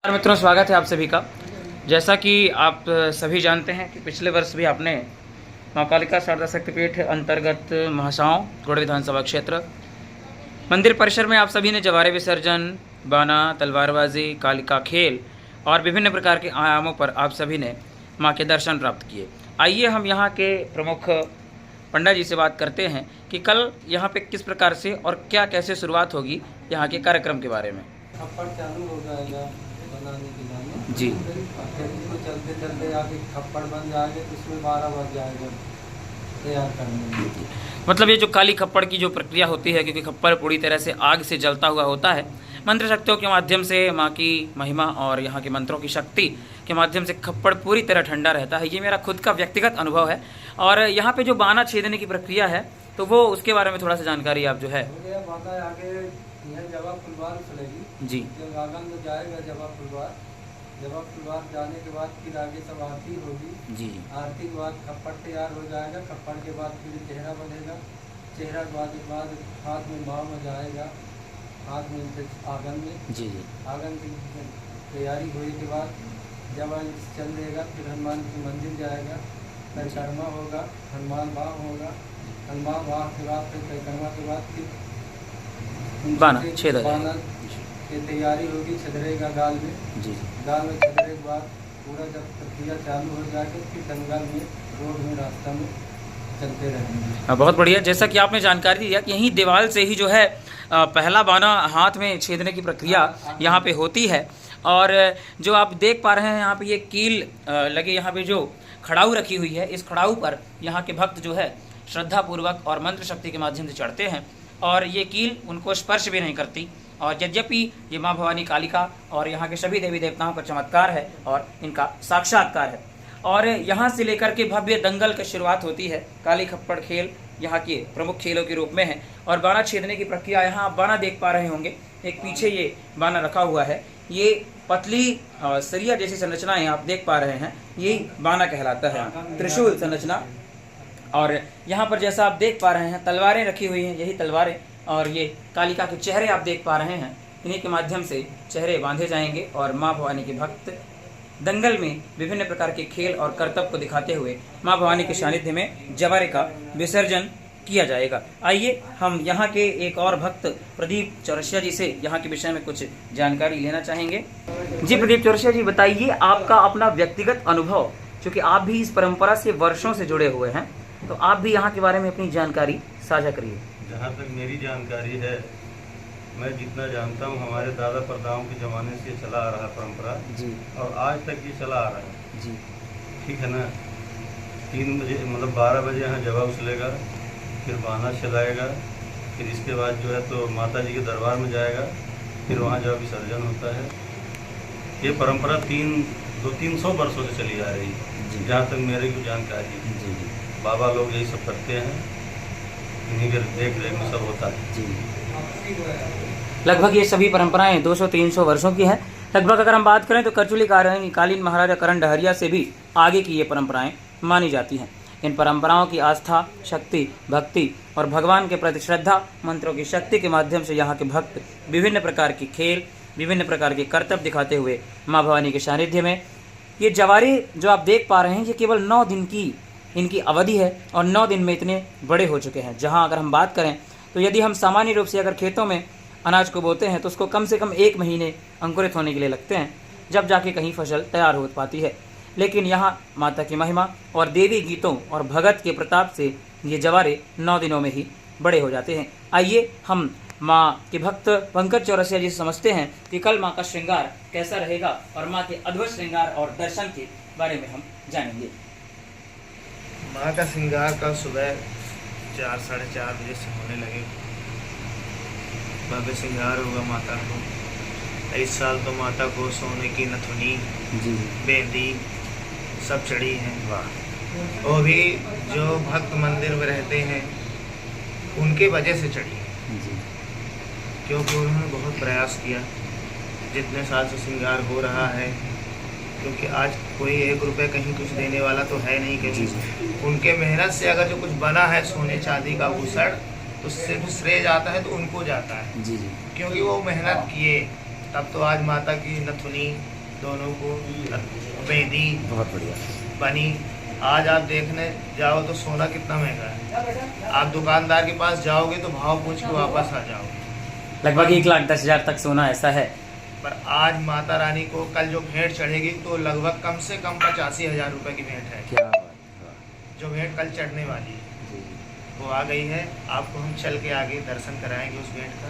मित्रों, स्वागत है आप सभी का। जैसा कि आप सभी जानते हैं कि पिछले वर्ष भी आपने माँ कालिका शारदा शक्तिपीठ अंतर्गत महासाओं गोड़ विधानसभा क्षेत्र मंदिर परिसर में आप सभी ने जवारे विसर्जन, बाना, तलवारबाजी, कालिका खेल और विभिन्न प्रकार के आयामों पर आप सभी ने माँ के दर्शन प्राप्त किए। आइए हम यहाँ के प्रमुख पंडा जी से बात करते हैं कि कल यहाँ पे किस प्रकार से और क्या कैसे शुरुआत होगी यहाँ के कार्यक्रम के बारे में। खप्पड़ चालू हो जाएगा बनाने के लिए जी। फिर इसको चलते चलते आगे खप्पड़ बन जाएगा, उसमें 12 बज जाएगा तैयार करने में। मतलब ये जो काली खप्पड़ की जो प्रक्रिया होती है, क्योंकि खप्पड़ पूरी तरह से आग से जलता हुआ होता है, मंत्र शक्तियों के माध्यम से माँ की महिमा और यहाँ के मंत्रों की शक्ति के माध्यम से खप्पड़ पूरी तरह ठंडा रहता है। ये मेरा खुद का व्यक्तिगत अनुभव है। और यहाँ पे जो बाना छेदने की प्रक्रिया है तो वो उसके बारे में थोड़ा सा जानकारी आप जो है। आगे जवा फुलवार चलेगी जी। जब आंगन में जाएगा जवा फुलवार जाने के बाद फिर आगे सब आरती होगी। जी। आरती के बाद खप्पड़ तैयार हो जाएगा। खप्पड़ के बाद फिर चेहरा बनेगा। चेहरा के बाद हाथ में माव में जाएगा, हाथ में आंगन में। जी। आंगन की तैयारी होने के बाद जब चल देगा फिर हनुमान के मंदिर जाएगा, परिक्रमा होगा, हनुमान बाग होगा। हनुमान बाग के बाद फिर परिक्रमा के बाद फिर बाना छेद बाना की तैयारी होगी, छदरेगा गाल में। जी। गाल में छदरे के बाद पूरा जब प्रक्रिया चालू हो जाएगी फिर दंगल में रोड में रास्ता में चलते रहेंगे। बहुत बढ़िया। जैसा कि आपने जानकारी दिया कि यहीं दीवार से ही जो है पहला बाना हाथ में छेदने की प्रक्रिया यहाँ पे होती है। और जो आप देख पा रहे हैं यहाँ पे ये कील लगे, यहाँ पे जो खड़ाऊ रखी हुई है, इस खड़ाऊ पर यहाँ के भक्त जो है श्रद्धापूर्वक और मंत्र शक्ति के माध्यम से चढ़ते हैं और ये कील उनको स्पर्श भी नहीं करती। और यद्यपि ये माँ भवानी कालिका और यहाँ के सभी देवी देवताओं का चमत्कार है और इनका साक्षात्कार है। और यहाँ से लेकर के भव्य दंगल की शुरुआत होती है। काली खप्पड़ खेल यहाँ के प्रमुख खेलों के रूप में है। और बाना छेदने की प्रक्रिया, यहाँ आप बाना देख पा रहे होंगे, एक पीछे ये बाना रखा हुआ है, ये पतली सरिया जैसी संरचनाएं आप देख पा रहे हैं, यही बाना कहलाता है, त्रिशूल संरचना। और यहाँ पर जैसा आप देख पा रहे हैं तलवारें रखी हुई हैं, यही तलवारें। और ये कालिका के चेहरे आप देख पा रहे हैं, इन्हीं के माध्यम से चेहरे बांधे जाएंगे और माँ भवानी के भक्त दंगल में विभिन्न प्रकार के खेल और करतब को दिखाते हुए माँ भवानी के सानिध्य में जवारे का विसर्जन किया जाएगा। आइए हम यहाँ के एक और भक्त प्रदीप चौरसिया जी से यहाँ के विषय में कुछ जानकारी लेना चाहेंगे। जी प्रदीप चौरसिया जी, बताइए आपका अपना व्यक्तिगत अनुभव, क्योंकि आप भी इस परंपरा से वर्षों से जुड़े हुए हैं, तो आप भी यहाँ के बारे में अपनी जानकारी साझा करिए। जहाँ तक मेरी जानकारी है, मैं जितना जानता हूँ हमारे दादा परदादाओं के ज़माने से चला आ रहा परंपरा जी। और आज तक ये चला आ रहा है। जी। ठीक है ना। 3 बजे मतलब 12 बजे यहाँ जवा उछलेगा, फिर बाना चलाएगा, फिर इसके बाद जो है तो माता जी के दरबार में जाएगा, फिर वहाँ जब विसर्जन होता है। ये परंपरा 200-300 वर्षों से चली आ रही है, जहाँ तक मेरे को जानकारी है। जी। बाबा लोग यही सब करते हैं, इन्हीं के देख रेख में सब होता है। जी। लगभग ये सभी परंपराएं 200-300 वर्षों की है। लगभग अगर हम बात करें तो करचुली कालीन महाराजा करण डहरिया से भी आगे की ये परंपराएं मानी जाती हैं। इन परंपराओं की आस्था, शक्ति, भक्ति और भगवान के प्रति श्रद्धा, मंत्रों की शक्ति के माध्यम से यहाँ के भक्त विभिन्न प्रकार के खेल, विभिन्न प्रकार के करतब दिखाते हुए माँ भवानी के सानिध्य में, ये जवारे जो आप देख पा रहे हैं, ये केवल 9 दिन की इनकी अवधि है और 9 दिन में इतने बड़े हो चुके हैं। जहाँ अगर हम बात करें तो यदि हम सामान्य रूप से अगर खेतों में अनाज को बोते हैं तो उसको कम से कम 1 महीने अंकुरित होने के लिए लगते हैं, जब जाके कहीं फसल तैयार हो पाती है। लेकिन यहाँ माता की महिमा और देवी गीतों और भगत के प्रताप से ये जवारे 9 दिनों में ही बड़े हो जाते हैं। आइए हम माँ के भक्त पंकज चौरसिया जी से समझते हैं कि कल माँ का श्रृंगार कैसा रहेगा और माँ के अद्भुत श्रृंगार और दर्शन के बारे में हम जानेंगे। माँ का श्रृंगार कल सुबह 4-4:30 बजे से होने लगे। भव्य श्रृंगार होगा माता को। इस साल तो माता को सोने की नथुनी, बेंदी सब चढ़ी है। वाह। वो भी जो भक्त मंदिर में रहते हैं उनके वजह से चढ़ी है, क्योंकि उन्होंने बहुत प्रयास किया। जितने साल से श्रृंगार हो रहा है, क्योंकि आज कोई 1 रुपये कहीं कुछ देने वाला तो है नहीं कहीं। उनके मेहनत से अगर जो कुछ बना है सोने चांदी का भूषण, तो सिर्फ श्रेय जाता है तो उनको जाता है। जी। क्योंकि वो मेहनत किए, तब तो आज माता की नथुनी दोनों को बेंदी बहुत बढ़िया। बनी। आज आप देखने जाओ तो सोना कितना महंगा है। आप दुकानदार के पास जाओगे तो भाव पूछ के वापस आ जाओगे। लगभग 1,10,000 तक सोना, ऐसा है। पर आज माता रानी को कल जो भेंट चढ़ेगी तो लगभग कम से कम 85,000 रुपये की भेंट है। क्या बात है। जो भेंट कल चढ़ने वाली है वो आ गई है। आपको हम चल के आगे दर्शन कराएंगे उस भेंट का।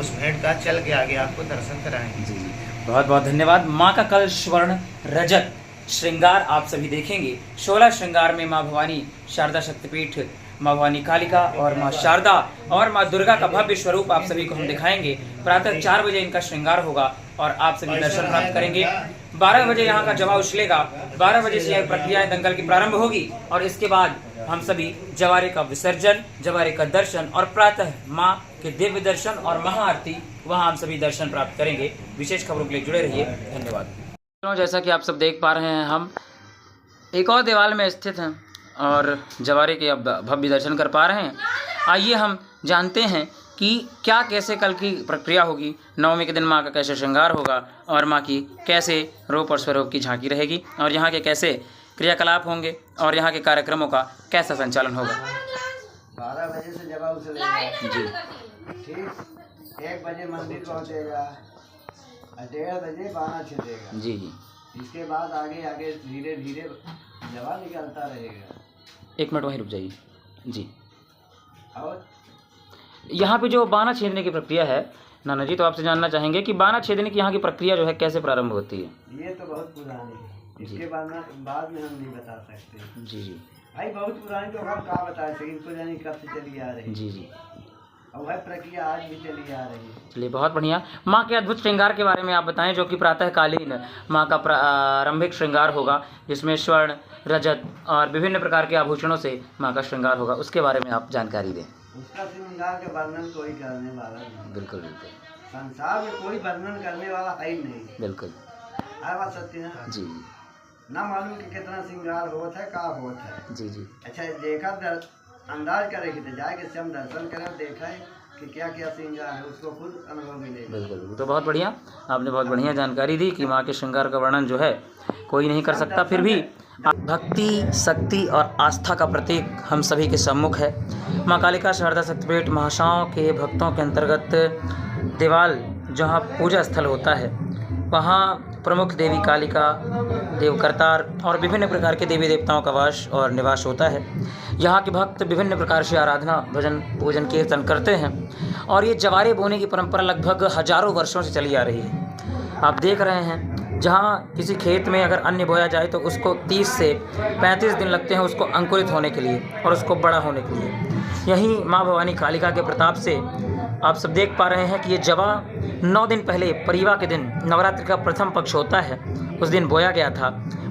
उस भेंट का चल के आगे आपको दर्शन कराएंगे। जी जी, बहुत बहुत धन्यवाद। माँ का कल स्वर्ण रजत श्रृंगार आप सभी देखेंगे। 16 श्रृंगार में माँ भवानी शारदा शक्तिपीठ, माँ भवानी कालिका और माँ शारदा और माँ दुर्गा का भव्य स्वरूप आप सभी को हम दिखाएंगे। प्रातः 4 बजे इनका श्रृंगार होगा और आप सभी दर्शन प्राप्त करेंगे। 12 बजे यहाँ का जवा उछलेगा। 12 बजे से यह प्रक्रियाएं दंगल की प्रारंभ होगी और इसके बाद हम सभी जवारे का विसर्जन, जवारे का दर्शन और प्रातः माँ के दिव्य दर्शन और महाआरती वहाँ हम सभी दर्शन प्राप्त करेंगे। विशेष खबरों के लिए जुड़े रहिए। धन्यवाद। जैसा कि आप सब देख पा रहे हैं, हम एक और देवाल में स्थित हैं और जवारे के अब भव्य दर्शन कर पा रहे हैं। आइए हम जानते हैं कि क्या कैसे कल की प्रक्रिया होगी, नवमी के दिन माँ का कैसे श्रृंगार होगा और माँ की कैसे रूप और स्वरूप की झांकी रहेगी और यहाँ के कैसे क्रियाकलाप होंगे और यहाँ के कार्यक्रमों का कैसा संचालन होगा। 12 बजे से जब उछलेगा जी ठीक, 1 बजे मंदिर पहुँचेगा, 1:30 बजे बाना छिड़ेगा। जी जी, इसके बाद आगे आगे धीरे धीरे जवा निकलता रहेगा। 1 मिनट वहीं रुक जाइए। जी, और यहाँ पे जो बाना छेदने की प्रक्रिया है नाना जी, तो आपसे जानना चाहेंगे कि बाना छेदने की यहाँ की प्रक्रिया जो है कैसे प्रारंभ होती है। ये तो बहुत पुरानी है, इसके बाद में हम नहीं बता सकते। जी जी भाई बहुत पुरानी तो हम क्या बता सकते, इनको जानी कब से चली आ रही। जी जी, और वह प्रक्रिया आज भी चली आ रही है। चलिए बहुत बढ़िया। माँ के अद्भुत श्रृंगार के बारे में आप बताएं, जो कि प्रातःकालीन माँ का प्रारंभिक श्रृंगार होगा, जिसमें स्वर्ण रजत और विभिन्न प्रकार के आभूषणों से माँ का श्रृंगार होगा, उसके बारे में आप जानकारी दें। उसका श्रृंगार का वर्णन कोई करने वाला नहीं। बिल्कुल बिल्कुल, संसार में कोई वर्णन करने वाला है ही नहीं। बिल्कुल। बात सत्य ना जी ना मालूम कि कितना श्रृंगार होता है, का होता है। जी जी, अच्छा देखा अंदाज करेगी तो जाके से हम दर्शन करें, देखा है कि क्या क्या श्रृंगार है, उसको खुद अनुभव मिलेगा। बिल्कुल। तो बहुत बढ़िया, आपने बहुत बढ़िया जानकारी दी कि माँ के श्रृंगार का वर्णन जो है कोई नहीं कर सकता, फिर भी भक्ति, शक्ति और आस्था का प्रतीक हम सभी के सम्मुख है। माँ कालिका शारदा शक्तिपीठ महाशाओं के भक्तों के अंतर्गत देवाल जहाँ पूजा स्थल होता है, वहाँ प्रमुख देवी कालिका, देव करतार और विभिन्न प्रकार के देवी देवताओं का वास और निवास होता है। यहाँ के भक्त विभिन्न प्रकार से आराधना, भजन, पूजन, कीर्तन करते हैं और ये जवारे बोने की परंपरा लगभग हजारों वर्षों से चली आ रही है। आप देख रहे हैं, जहाँ किसी खेत में अगर अन्न बोया जाए तो उसको 30 से 35 दिन लगते हैं उसको अंकुरित होने के लिए और उसको बड़ा होने के लिए। यहीं माँ भवानी कालिका के प्रताप से आप सब देख पा रहे हैं कि ये जवा 9 दिन पहले परिवा के दिन, नवरात्रि का प्रथम पक्ष होता है, उस दिन बोया गया था।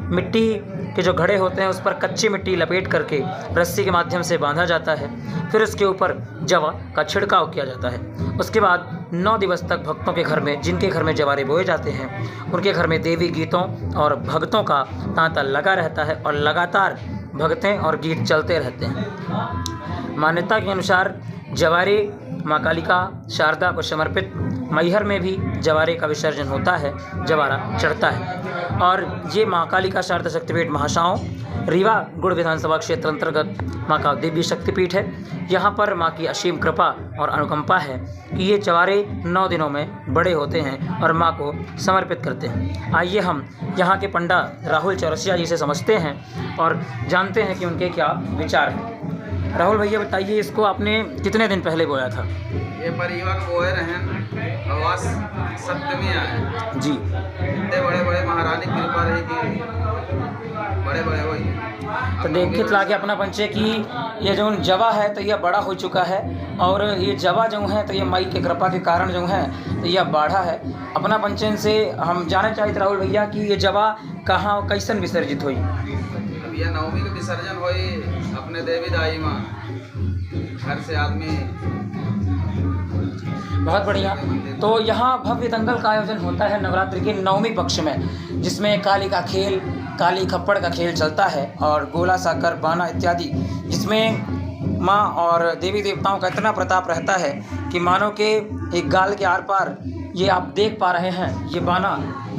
मिट्टी के जो घड़े होते हैं उस पर कच्ची मिट्टी लपेट करके रस्सी के माध्यम से बांधा जाता है, फिर उसके ऊपर जवा का छिड़काव किया जाता है। उसके बाद 9 दिवस तक भक्तों के घर में, जिनके घर में जवारे बोए जाते हैं, उनके घर में देवी गीतों और भक्तों का तांता लगा रहता है और लगातार भक्तें और गीत चलते रहते हैं। मान्यता के अनुसार जवारे माँ कालिका शारदा को समर्पित मैहर में भी जवारे का विसर्जन होता है, जवारा चढ़ता है। और ये माँ कालिका शारदा शक्तिपीठ महाशाओं रीवा गुड़ विधानसभा क्षेत्र अंतर्गत माँ का दिव्य शक्तिपीठ है। यहाँ पर माँ की असीम कृपा और अनुकंपा है कि ये जवारे 9 दिनों में बड़े होते हैं और माँ को समर्पित करते हैं। आइए हम यहाँ के पंडा राहुल चौरसिया जी से समझते हैं और जानते हैं कि उनके क्या विचार हैं। राहुल भैया बताइए, इसको आपने कितने दिन पहले बोया था? ये परिवार बोए रहे आवास सप्तमी आए जी, इतने बड़े बड़े महारानी कृपा रही कि बड़े बड़े वही। तो देखिए लाके अपना पंचे की ये जो जवा है तो यह बड़ा हो चुका है और ये जवा जो है तो ये माई के कृपा के कारण जो है तो यह बाढ़ा है। अपना पंचन से हम जानना चाहते राहुल भैया कि ये जवा कहाँ कैसन विसर्जित हुई? अब यह नवमी के विसर्जन हुई अपने देवी दाई माँ घर से आदमी। बहुत बढ़िया। तो यहाँ भव्य दंगल का आयोजन होता है नवरात्रि के 9वें पक्ष में, जिसमें काली का खेल, काली खप्पड़ का खेल चलता है और गोला साकर बाना इत्यादि, जिसमें माँ और देवी देवताओं का इतना प्रताप रहता है कि मानो के एक गाल के आर पार ये आप देख पा रहे हैं, ये बाना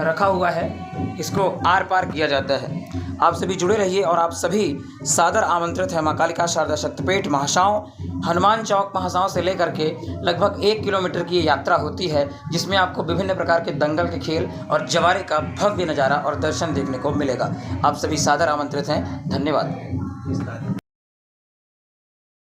रखा हुआ है, इसको आर पार किया जाता है। आप सभी जुड़े रहिए और आप सभी सादर आमंत्रित हैं। माँ कालिका शारदा शक्तिपीठ महासाओं हनुमान चौक महासाओं से लेकर के लगभग 1 किलोमीटर की ये यात्रा होती है, जिसमें आपको विभिन्न प्रकार के दंगल के खेल और जवारे का भव्य नज़ारा और दर्शन देखने को मिलेगा। आप सभी सादर आमंत्रित हैं। धन्यवाद।